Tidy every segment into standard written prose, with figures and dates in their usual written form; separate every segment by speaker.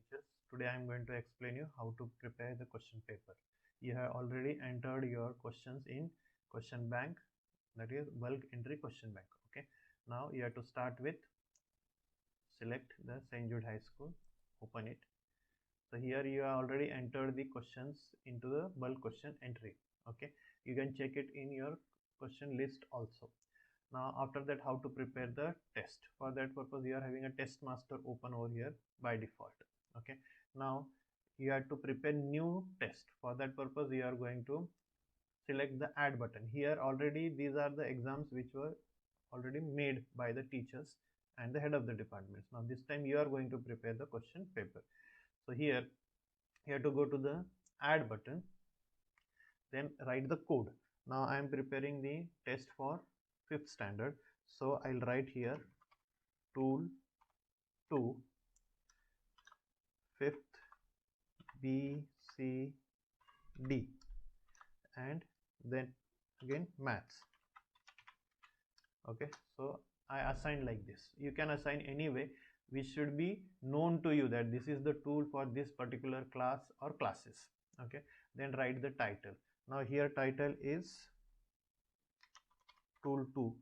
Speaker 1: teachers. Today I am going to explain you how to prepare the question paper. You have already entered your questions in question bank, that is bulk entry question bank. Okay, now you have to start with select the St. Jude High School, open it. So here you have already entered the questions into the bulk question entry. Okay, you can check it in your question list also. Now after that, how to prepare the test. For that purpose, you are having a test master open over here by default. Okay, now you have to prepare new test. For that purpose, you are going to select the add button. Here already these are the exams which were already made by the teachers and the head of the departments. Now this time you are going to prepare the question paper. So here you have to go to the add button, then write the code. Now I am preparing the test for 5th standard, so I'll write here tool 2 5th B C D and then again maths. Okay, so I assign like this. You can assign anyway, which should be known to you that this is the tool for this particular class or classes. Okay, then write the title. Now here title is tool 2,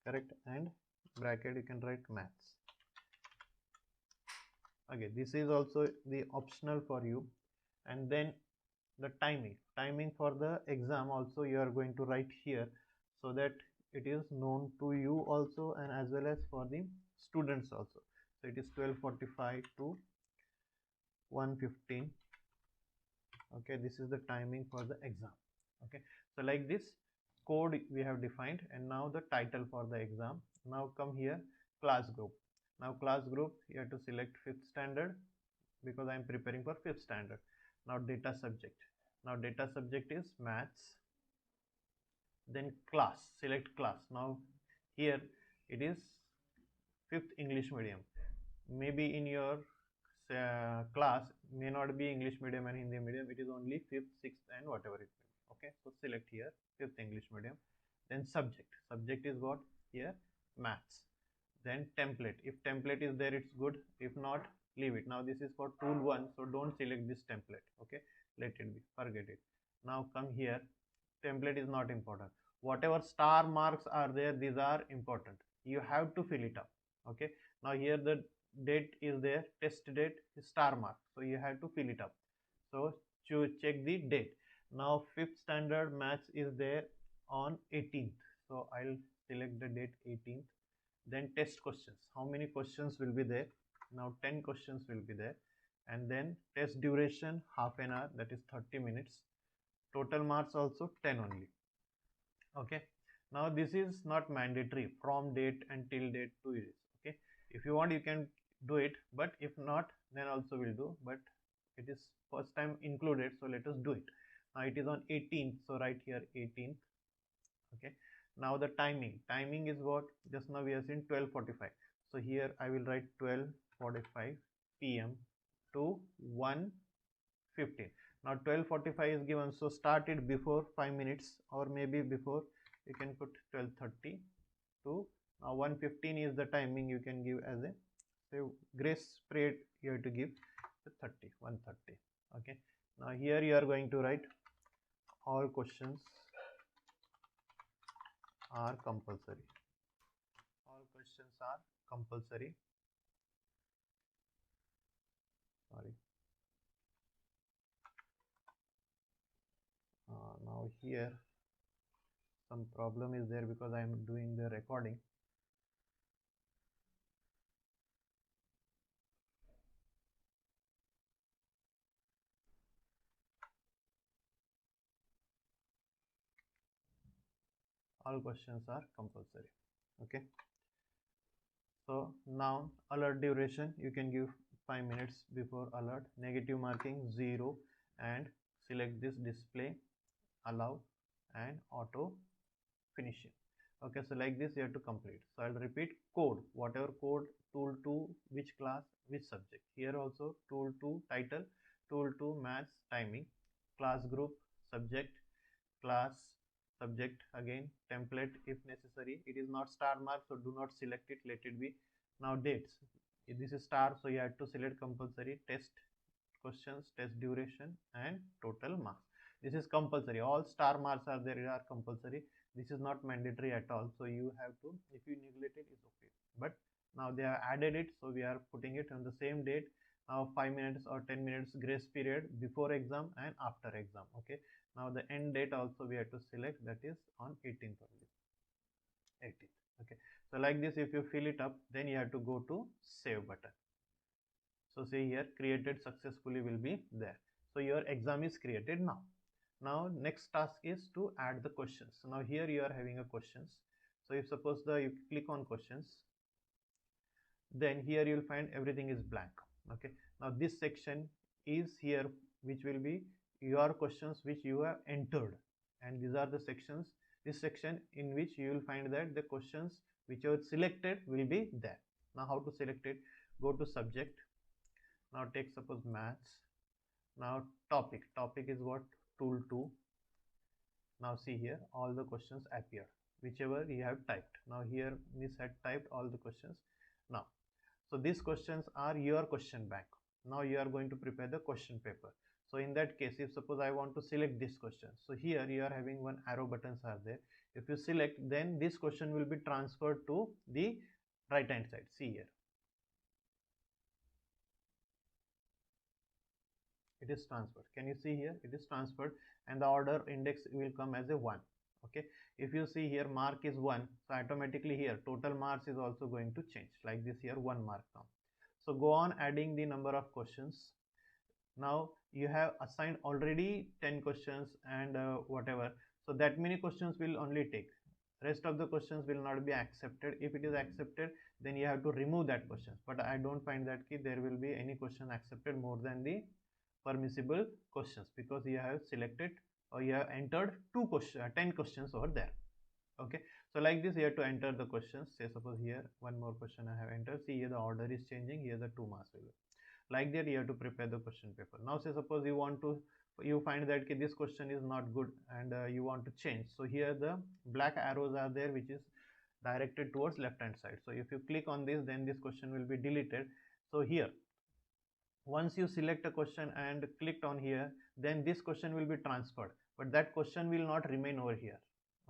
Speaker 1: correct, and bracket you can write maths. Okay, this is also the optional for you. And then the timing for the exam also you are going to write here, so that it is known to you also and as well as for the students also. So it is 12:45 to 1:15. Okay, this is the timing for the exam. Okay, so like this code we have defined, and now the title for the exam. Now come here, class group. Now class group you have to select 5th standard because I am preparing for 5th standard. Now data subject. Now data subject is maths. Then class, select class. Now here it is 5th English medium. Maybe in your class may not be English medium and Hindi medium. It is only 5th, 6th and whatever it may be. Okay, so select here 5th English medium. Then subject is what here, maths. Then template, if template is there it's good, if not leave it. Now this is for tool 1, so don't select this template. Okay, let it be, forget it. Now come here, template is not important. Whatever star marks are there, these are important, you have to fill it up. Okay, now here the date is there, test date is star mark, so you have to fill it up. So check the date. Now 5th standard maths is there on 18th, so I'll select the date 18th. Then test questions, how many questions will be there? Now 10 questions will be there. And then test duration half an hour, that is 30 minutes. Total marks also 10 only. Okay, now this is not mandatory from date until date 2 years. Okay, if you want you can do it, but if not then also will do, but it is first time included, so let us do it. Now it is on 18th, so write here 18th. Okay, now the timing is what, just now we have seen 12:45, so here I will write 12:45 p.m. to 1:15. Now 12:45 is given, so start it before 5 minutes, or maybe before you can put 12:30 to now 1:15 is the timing you can give as a say grace period you have to give 1:30. Okay, now here you are going to write all questions are compulsory. All questions are compulsory. Sorry. Now here some problem is there because I am doing the recording. All questions are compulsory. Okay, so now alert duration you can give 5 minutes before alert. Negative marking 0, and select this display, allow, and auto finishing. Okay, so like this you have to complete. So I'll repeat code, whatever code, tool 2 which class which subject. Here also tool 2 title, tool 2 maths timing, class group subject, class subject again, template if necessary. It is not star mark, so do not select it, let it be. Now dates, this is star, so you have to select compulsory test questions, test duration, and total marks. This is compulsory. All star marks are there, are compulsory. This is not mandatory at all. So you have to, if you neglect it, it's okay. But now they have added it, so we are putting it on the same date. Now 5 minutes or 10 minutes grace period before exam and after exam. Okay. Now the end date also we have to select, that is on 18th only. 18th. Okay. So like this, if you fill it up, then you have to go to save button. So say here created successfully will be there. So your exam is created now. Now next task is to add the questions. So now here you are having a questions. So if suppose you click on questions, then here you will find everything is blank. Okay. Now this section is here, which will be your questions which you have entered, and these are the sections, this section in which you will find that the questions which you have selected will be there. Now how to select it? Go to subject. Now take suppose maths. Now topic is what? Tool 2. Now see here all the questions appear whichever you have typed. Now here Miss had typed all the questions. Now so these questions are your question bank. Now you are going to prepare the question paper. So in that case, if suppose I want to select this question, so here you are having one arrow buttons are there. If you select, then this question will be transferred to the right hand side. See here, it is transferred. Can you see here? It is transferred, and the order index will come as a 1. Okay. If you see here mark is 1, so automatically here total marks is also going to change, like this here 1 mark now. So go on adding the number of questions. Now you have assigned already 10 questions and whatever, so that many questions will only take. Rest of the questions will not be accepted. If it is accepted, then you have to remove that question, but I don't find that there will be any question accepted more than the permissible questions, because you have selected or you have entered 10 questions over there. Okay. So like this you have to enter the questions. Say suppose here one more question I have entered. See here the order is changing. Here the 2 marks will be. Like that you have to prepare the question paper. Now say suppose you find that this question is not good, and you want to change. So here the black arrows are there which is directed towards left hand side. So if you click on this, then this question will be deleted. So here once you select a question and clicked on here, then this question will be transferred, but that question will not remain over here.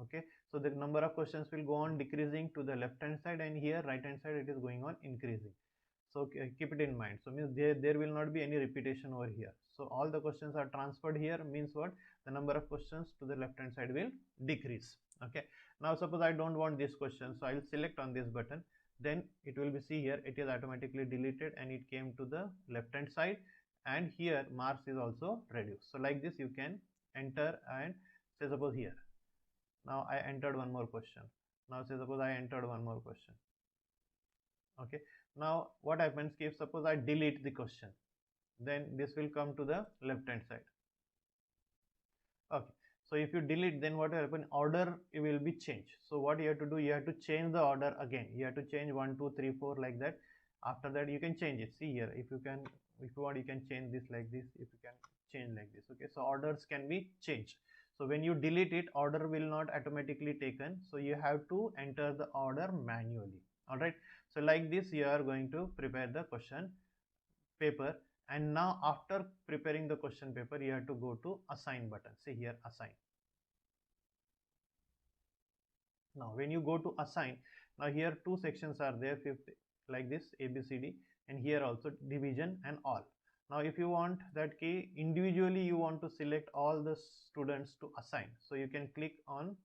Speaker 1: Okay. So the number of questions will go on decreasing to the left hand side, and here right hand side it is going on increasing. So keep it in mind. So means there will not be any repetition over here. So all the questions are transferred here, means what? The number of questions to the left hand side will decrease. Okay. Now suppose I don't want this question, so I will select on this button. Then it will be, see here it is automatically deleted and it came to the left hand side, and here marks is also reduced. So like this you can enter, and say suppose here now I entered one more question. Now say suppose I entered one more question. Okay. Now what happens if suppose I delete the question, then this will come to the left hand side. Okay. So if you delete, then what will happen? Order it will be changed. So what you have to do, you have to change the order again. You have to change 1 2 3 4 like that. After that you can change it. See here, if you want, you can change this like this. If you can change like this. Okay. So orders can be changed. So when you delete it, order will not automatically taken. So you have to enter the order manually. All right. So like this you are going to prepare the question paper. And now after preparing the question paper, you have to go to assign button. See here, assign. Now when you go to assign, now here 2 sections are there, fifth like this ABCD, and here also division and all. Now if you want that key individually, you want to select all the students to assign, so you can click on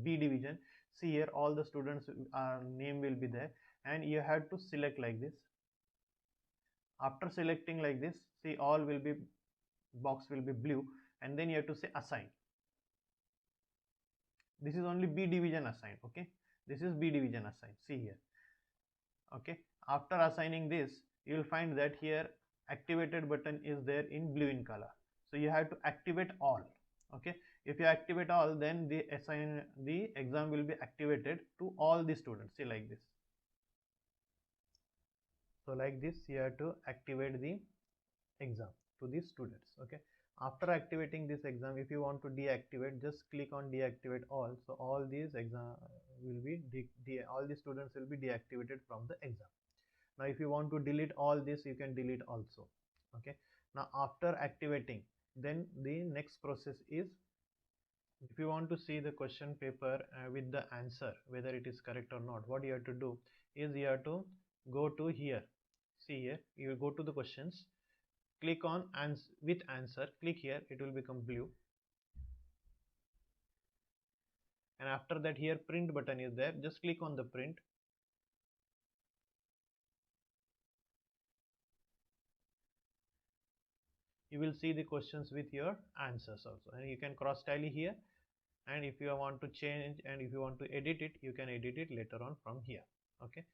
Speaker 1: B division. See here all the students name will be there, and you have to select like this. After selecting like this, see all will be, box will be blue, and then you have to say assign. This is only B division assigned. Okay, this is B division assigned. See here. Okay, after assigning this, you will find that here activated button is there in blue in color. So you have to activate all. Okay, if you activate all, then the exam will be activated to all the students. See like this. So like this you have to activate the exam to the students. Okay, after activating this exam, if you want to deactivate, just click on deactivate all. So all these exam will be all the students will be deactivated from the exam. Now if you want to delete all this, you can delete also. Okay, now after activating, then the next process is, if you want to see the question paper with the answer whether it is correct or not, what you have to do is you have to go to here. See here, you go to the questions, click on with answer, click here, it will become blue, and after that here print button is there, just click on the print. You will see the questions with your answers also, and you can cross tally here, and if you want to change and if you want to edit it, you can edit it later on from here. Okay,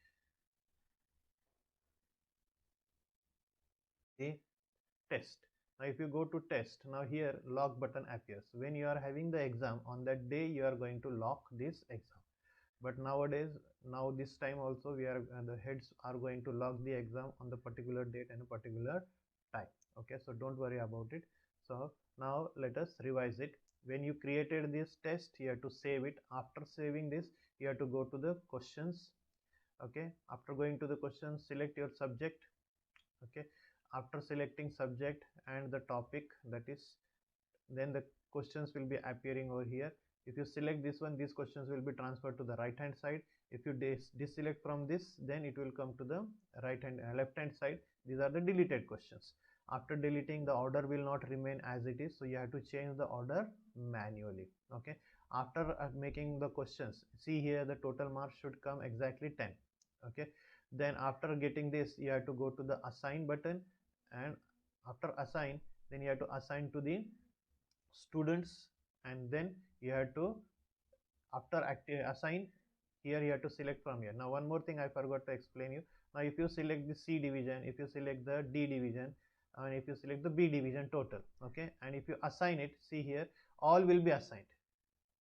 Speaker 1: the test. Now if you go to test, now here lock button appears. When you are having the exam, on that day you are going to lock this exam. But nowadays, now this time also we are the heads are going to log the exam on the particular date and a particular time. Okay, so don't worry about it. So now let us revise it. When you created this test, you have to save it. After saving this, you have to go to the questions. Okay, after going to the questions, select your subject. Okay, after selecting subject and the topic, that is, then the questions will be appearing over here. If you select this one, these questions will be transferred to the right hand side. If you deselect from this, then it will come to the right hand left hand side. These are the deleted questions. After deleting, the order will not remain as it is, so you have to change the order manually. Okay, after making the questions, see here the total marks should come exactly 10. Okay, then after getting this, you have to go to the assign button, and after assign, then you have to assign to the students, and then you have to, after assign, here you have to select from here. Now one more thing I forgot to explain you. Now if you select the C division, if you select the D division, and if you select the B division total, okay, and if you assign it, see here all will be assigned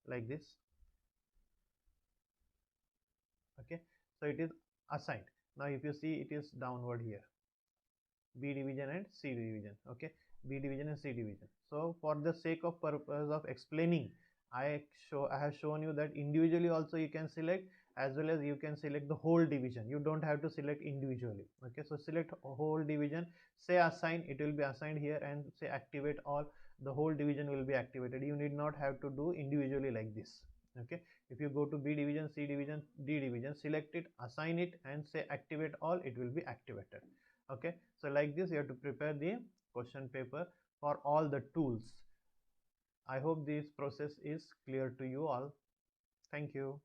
Speaker 1: like this. Okay, so it is assigned. Now if you see, it is downward here, B division and C division. Okay, B division and C division. So for the sake of purpose of explaining, I have shown you that individually also you can select, as well as you can select the whole division. You don't have to select individually. Okay, so select whole division, say assign, it will be assigned here, and say activate all, the whole division will be activated. You need not have to do individually like this. Okay, if you go to B division, C division, D division, select it, assign it, and say activate all, it will be activated. Okay, so like this you have to prepare the question paper for all the tools. I hope this process is clear to you all. Thank you.